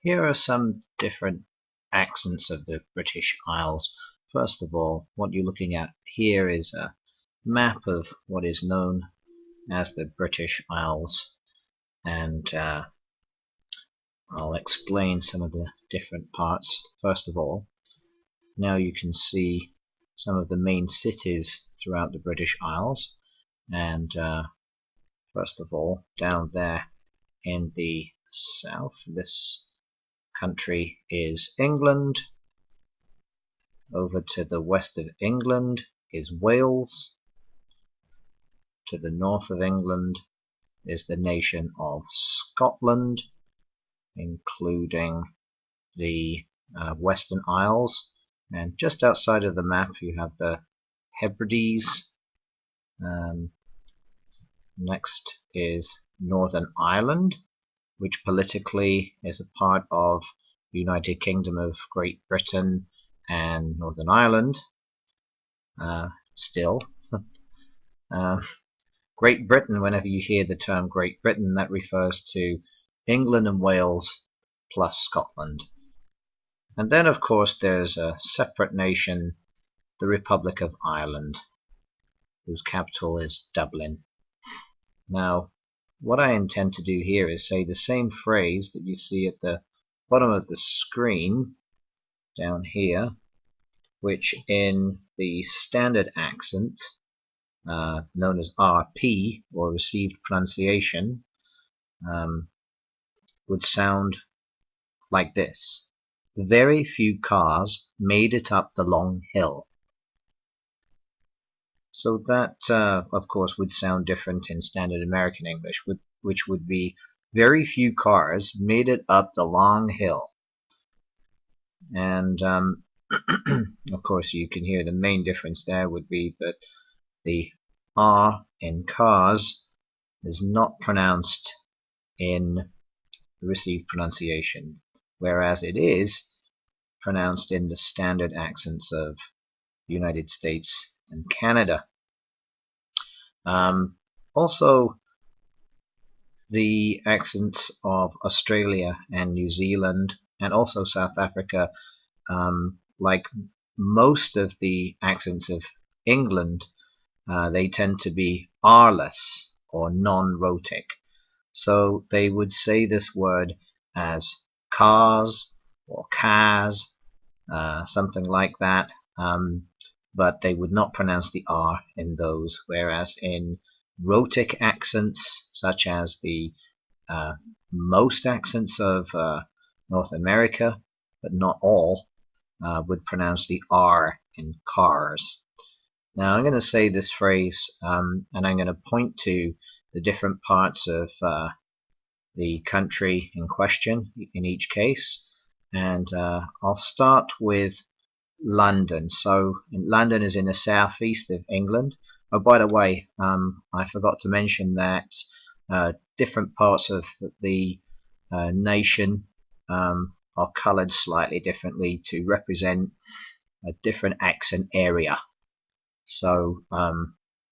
Here are some different accents of the British Isles. First of all, what you're looking at here is a map of what is known as the British Isles, and I'll explain some of the different parts. First of all, now you can see some of the main cities throughout the British Isles, and first of all, down there in the south, this country is England. Over to the west of England is Wales. To the north of England is the nation of Scotland, including the Western Isles. And just outside of the map you have the Hebrides. Next is Northern Ireland, which politically is a part of the United Kingdom of Great Britain and Northern Ireland. Still, Great Britain, whenever you hear the term Great Britain, that refers to England and Wales plus Scotland. And then, of course, there's a separate nation, the Republic of Ireland, whose capital is Dublin. Now, what I intend to do here is say the same phrase that you see at the bottom of the screen down here, which in the standard accent known as RP, or received pronunciation, would sound like this. Very few cars made it up the long hill. So that, of course, would sound different in standard American English, which would be very few cars made it up the long hill. And of course, you can hear the main difference there would be that the R in cars is not pronounced in the received pronunciation, whereas it is pronounced in the standard accents of the United States and Canada. Also, the accents of Australia and New Zealand and also South Africa, like most of the accents of England, they tend to be R-less or non-rhotic. So they would say this word as cars or cars, something like that, but they would not pronounce the R in those, whereas in rhotic accents, such as the most accents of North America, but not all, would pronounce the R in cars. Now I'm going to say this phrase, and I'm going to point to the different parts of the country in question in each case, and I'll start with London. So London is in the southeast of England. Oh, by the way, I forgot to mention that different parts of the nation are coloured slightly differently to represent a different accent area. So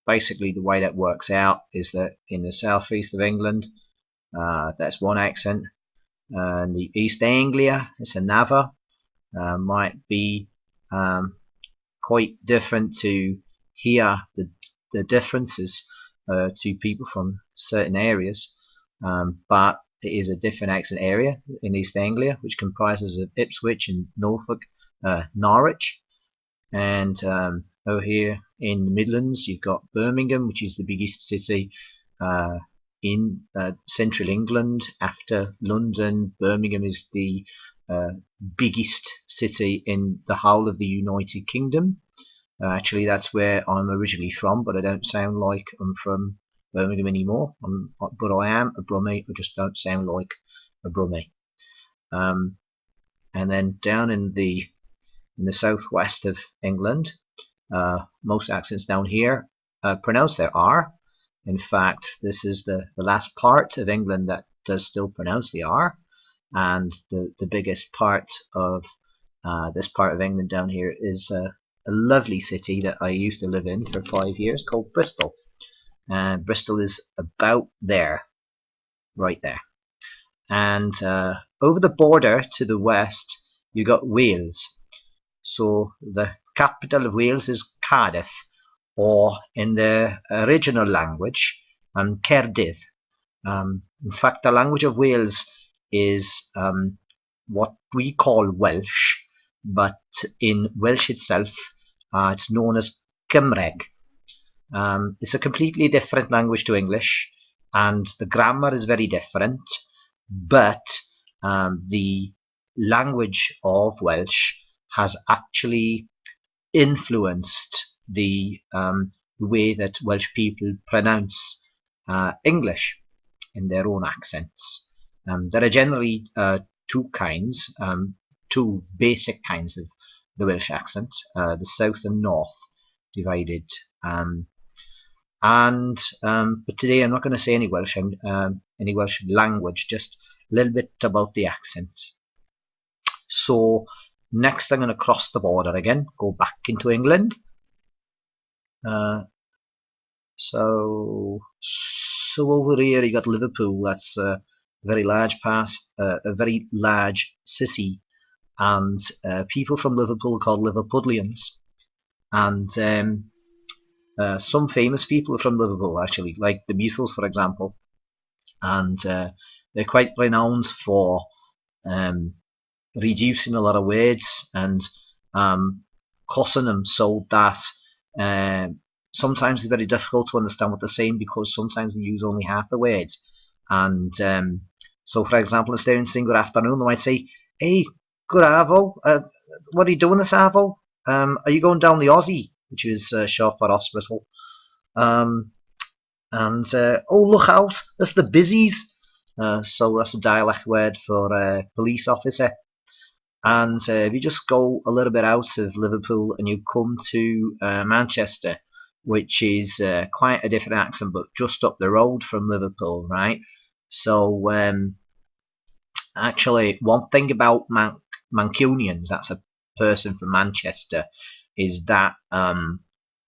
basically the way that works out is that in the southeast of England, that's one accent, and the East Anglia is another. Might be quite different to hear the differences to people from certain areas, but it is a different accent area in East Anglia, which comprises of Ipswich and Norfolk, Norwich, and over here in the Midlands you've got Birmingham, which is the biggest city in central England. After London, Birmingham is the biggest city in the whole of the United Kingdom. Actually, that's where I'm originally from, but I don't sound like I'm from Birmingham anymore. But I am a Brummie. I just don't sound like a Brummie. And then down in the southwest of England, most accents down here pronounce their R. In fact, this is the last part of England that does still pronounce the R, and the biggest part of this part of England down here is a lovely city that I used to live in for 5 years called Bristol. And Bristol is about there, right there. and over the border to the west you got Wales. So the capital of Wales is Cardiff, or in the original language, Caerdydd. In fact, the language of Wales is what we call Welsh, but in Welsh itself, it's known as Cymraeg. It's a completely different language to English, and the grammar is very different, but the language of Welsh has actually influenced the way that Welsh people pronounce English in their own accents. There are generally two basic kinds of the Welsh accent, the south and north divided. But today I'm not going to say any Welsh language, just a little bit about the accent. So next I'm going to cross the border again, go back into England. So over here you got Liverpool. That's a very large a very large city, and people from Liverpool are called Liverpudlians. And some famous people are from Liverpool, actually, like the Beatles, for example. And they're quite renowned for reducing a lot of words and causing them so that sometimes it's very difficult to understand what they're saying, because sometimes they use only half the words. And so, for example, instead of saying good afternoon, they might say, "Hey, good arvo. What are you doing this arvo? Are you going down the Aussie?" Which is short for hospital. Oh, look out, that's the busies. So that's a dialect word for police officer. And if you just go a little bit out of Liverpool and you come to Manchester, which is quite a different accent, but just up the road from Liverpool, right? So actually, one thing about Mancunians, that's a person from Manchester, is that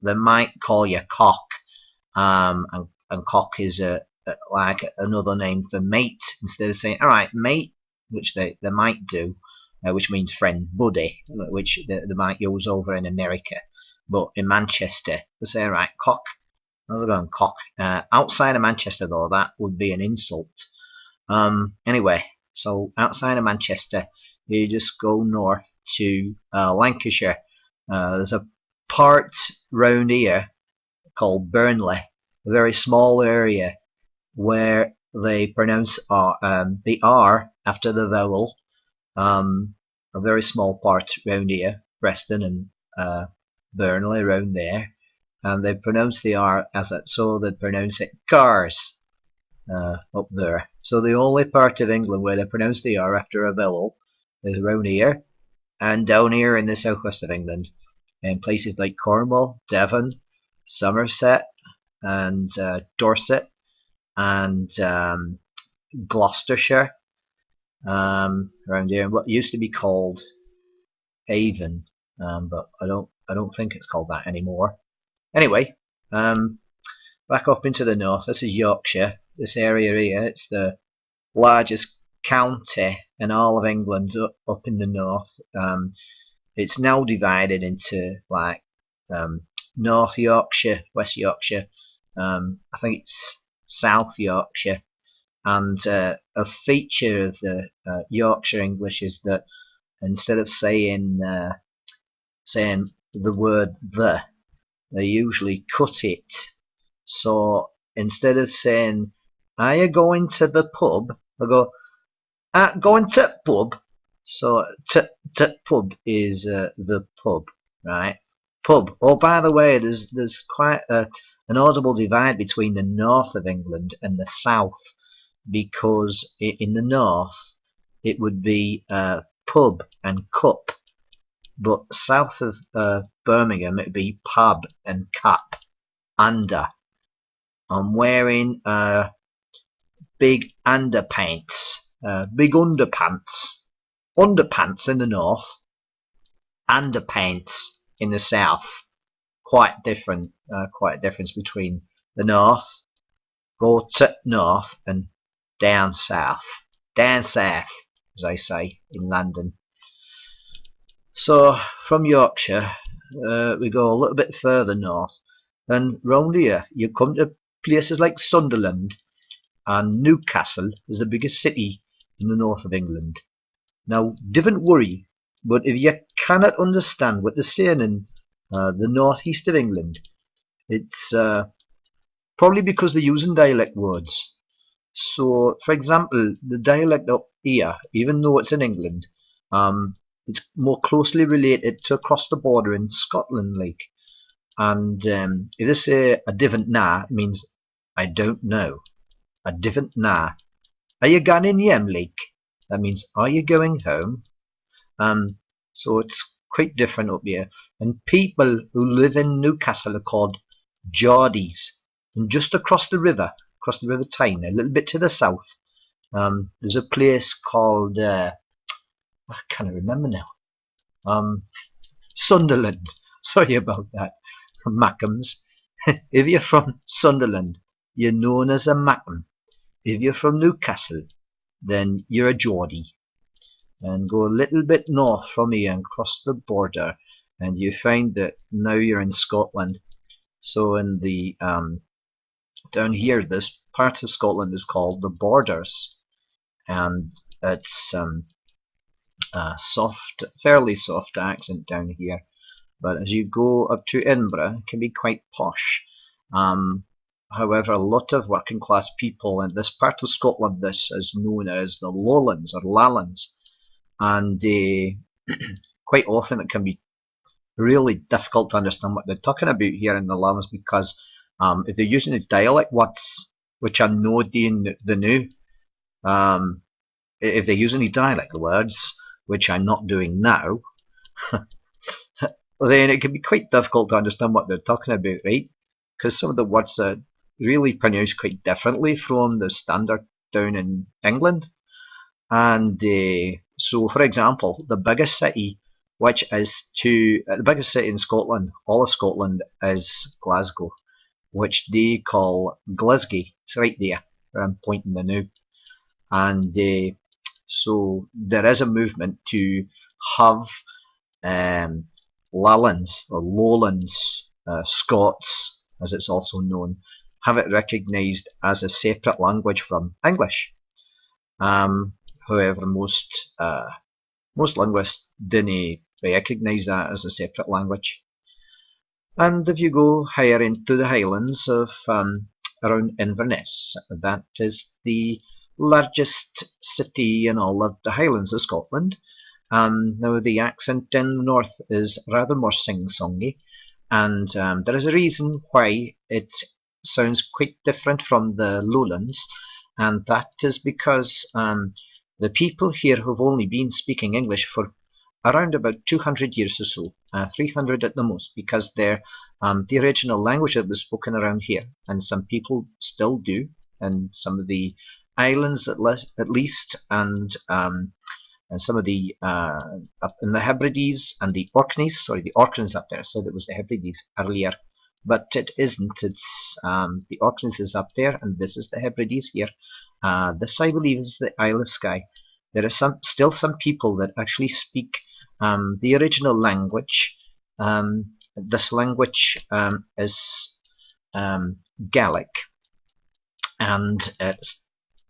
they might call you cock, and cock is like another name for mate. Instead of saying, "All right, mate," which they might do, which means friend, buddy, which they might use over in America. But in Manchester, they say, "All right, cock." They're going cock. Outside of Manchester, though, that would be an insult. Anyway, so outside of Manchester, you just go north to Lancashire. There's a part round here called Burnley, a very small area where they pronounce the R after the vowel. A very small part round here, Preston and Burnley around there, and they pronounce the R as it, so they pronounce it cars up there. So the only part of England where they pronounce the R after a vowel is around here, and down here in the southwest of England, in places like Cornwall, Devon, Somerset, and Dorset, and Gloucestershire, around here, what used to be called Avon, but I don't think it's called that anymore. Anyway, back up into the north. This is Yorkshire. This area here, it's the largest county in all of England up in the north. It's now divided into like North Yorkshire, West Yorkshire, I think it's South Yorkshire, and a feature of the Yorkshire English is that instead of saying the word "the," they usually cut it. So instead of saying, "Are you going to the pub?" they go, "Going to pub." So pub is the pub, right? Pub. Oh, by the way, there's quite an audible divide between the north of England and the south, because in the north it would be pub and cup, but south of Birmingham it would be pub and cap. Under. I'm wearing big underpants, big underpants in the north, underpants in the south. Quite different, quite a difference between the north, go to north, and down south. down south, as I say in London. So from Yorkshire, we go a little bit further north, and round here you come to places like Sunderland, and Newcastle is the biggest city in the north of England. Now, don't worry, but if you cannot understand what they're saying in the northeast of England, it's probably because they're using dialect words. So, for example, the dialect up here, even though it's in England, it's more closely related to across the border in Scotland, like. And if they say a different na, it means I don't know. A different na. Are you going in yem, like? That means are you going home? So it's quite different up here. And people who live in Newcastle are called Geordies. And just across the River Tyne, a little bit to the south, there's a place called I can't remember now. Sunderland. Sorry about that. Mackems. If you're from Sunderland, you're known as a Mackem. If you're from Newcastle, then you're a Geordie. And go a little bit north from here and cross the border, and you find that now you're in Scotland. So in the down here, this part of Scotland is called the Borders, and it's soft, fairly soft accent down here. But as you go up to Edinburgh, it can be quite posh. However, a lot of working class people in this part of Scotland, this is known as the Lowlands or Lowlands, and quite often it can be really difficult to understand what they're talking about here in the Lowlands, because if they're using the dialect words, which are no doing the new, if they're using the dialect words, which I'm not doing now, then it can be quite difficult to understand what they're talking about, right? Because some of the words are really pronounced quite differently from the standard down in England. And so, for example, the biggest city, which is the biggest city in Scotland, all of Scotland, is Glasgow, which they call Glasgow. It's right there where I'm pointing the now. And so there is a movement to have Lowlands or Lowlands Scots, as it's also known, have it recognised as a separate language from English. However, most linguists didn't recognise that as a separate language. And if you go higher into the Highlands of around Inverness, that is the largest city in all of the Highlands of Scotland. Now the accent in the north is rather more sing-songy, and there is a reason why it sounds quite different from the Lowlands, and that is because the people here have only been speaking English for around about 200 years or so, 300 at the most, because they're the original language that was spoken around here, and some people still do, and some of the islands at least, and some of the up in the Hebrides and the Orkneys. Sorry, the Orkneys up there. I said it was the Hebrides earlier, but it isn't. It's the Orkneys is up there, and this is the Hebrides here. This, I believe, is the Isle of Skye. There are still some people that actually speak the original language. This language is Gaelic, and it's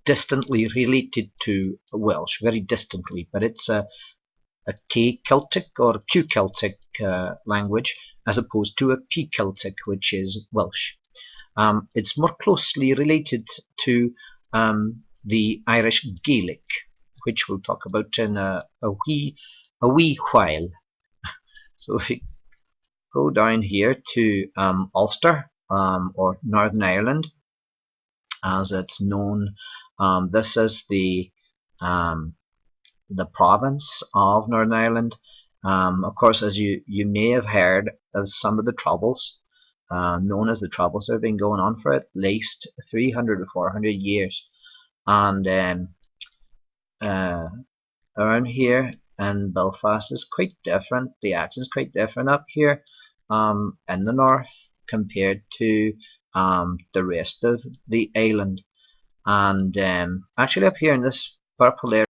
distantly related to Welsh, very distantly, but it's a K-Celtic or Q-Celtic language, as opposed to a P-Celtic, which is Welsh. It's more closely related to the Irish Gaelic, which we'll talk about in a wee while. So if we go down here to Ulster, or Northern Ireland, as it's known, this is the province of Northern Ireland. Of course, as you may have heard of some of the troubles, known as the troubles, that have been going on for at least 300 or 400 years. And around here in Belfast is quite different. The accent's quite different up here in the north compared to the rest of the island. And actually up here in this purple